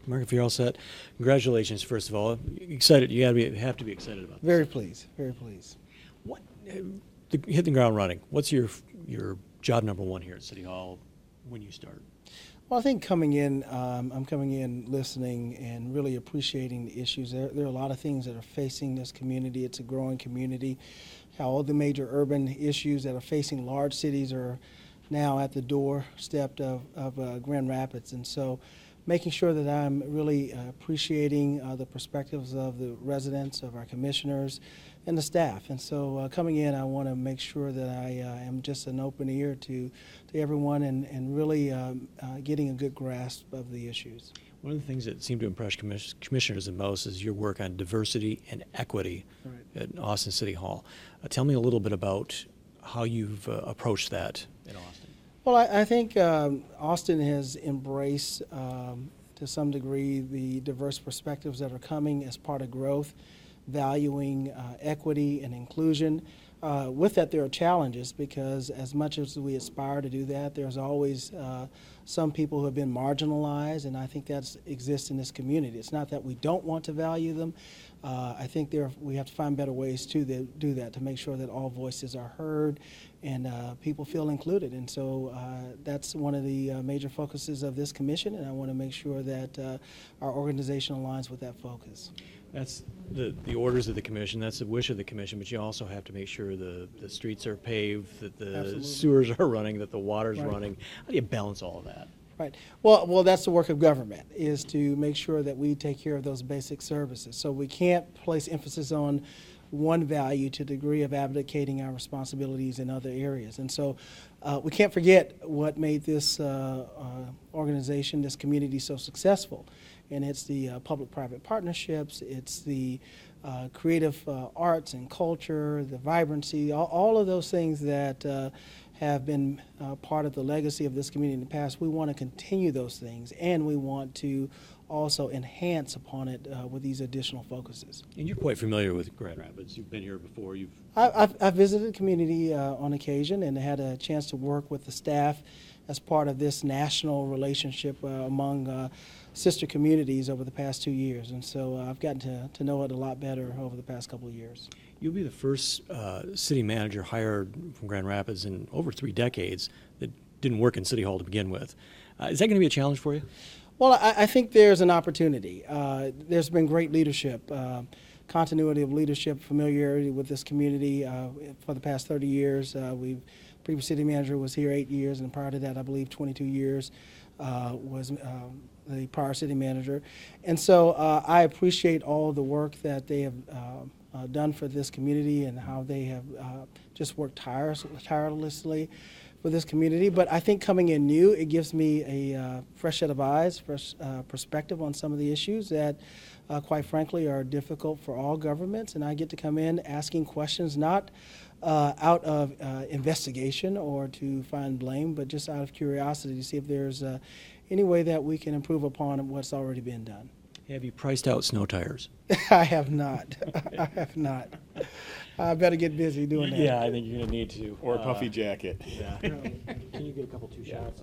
Mark, if you're all set, congratulations, first of all. Excited, have to be excited about this. Very pleased, very pleased. What, hit the ground running. What's your job number one here at City Hall when you start? Well, I think coming in, I'm coming in listening and really appreciating the issues. There are a lot of things that are facing this community. It's a growing community. How all the major urban issues that are facing large cities are now at the doorstep of Grand Rapids. And so making sure that I'm really appreciating the perspectives of the residents, of our commissioners, and the staff. And so coming in, I want to make sure that I am just an open ear to everyone and really getting a good grasp of the issues. One of the things that seemed to impress commissioners the most is your work on diversity and equity at Austin City Hall. Tell me a little bit about how you've approached that in Austin. Well, I think Austin has embraced, to some degree, the diverse perspectives that are coming as part of growth, valuing equity and inclusion. With that, there are challenges because as much as we aspire to do that, there's always some people who have been marginalized, and I think that exists in this community. It's not that we don't want to value them. I think we have to find better ways to do that, to make sure that all voices are heard and people feel included. And so that's one of the major focuses of this commission, and I want to make sure that our organization aligns with that focus. That's the orders of the commission, that's the wish of the commission, but you also have to make sure the streets are paved, that the Absolutely. sewers are running, that the water's Right. running. How do you balance all of that? Right. Well, that's the work of government, is to make sure that we take care of those basic services. So we can't place emphasis on one value to the degree of abdicating our responsibilities in other areas. And so we can't forget what made this organization, this community so successful. And it's the public-private partnerships, it's the creative arts and culture, the vibrancy, all of those things that have been part of the legacy of this community in the past. We want to continue those things, and we want to also enhance upon it with these additional focuses. And you're quite familiar with Grand Rapids. You've been here before. I've visited the community on occasion and had a chance to work with the staff as part of this national relationship among sister communities over the past 2 years. And so I've gotten to know it a lot better over the past couple of years. You'll be the first city manager hired from Grand Rapids in over 3 decades that didn't work in City Hall to begin with. Is that going to be a challenge for you? Well, I think there's an opportunity. There's been great leadership, continuity of leadership, familiarity with this community for the past 30 years. Previous city manager was here 8 years, and prior to that, I believe 22 years was the prior city manager. And so I appreciate all the work that they have done for this community and how they have just worked tirelessly for this community. But I think coming in new, it gives me a fresh set of eyes, fresh perspective on some of the issues that, quite frankly, are difficult for all governments. And I get to come in asking questions not out of investigation or to find blame, but just out of curiosity to see if there's any way that we can improve upon what's already been done. Have you priced out snow tires? I have not. I have not. I better get busy doing that. Yeah, I think you're going to need to. Or a puffy jacket. Yeah. Can you get a couple 2 shots?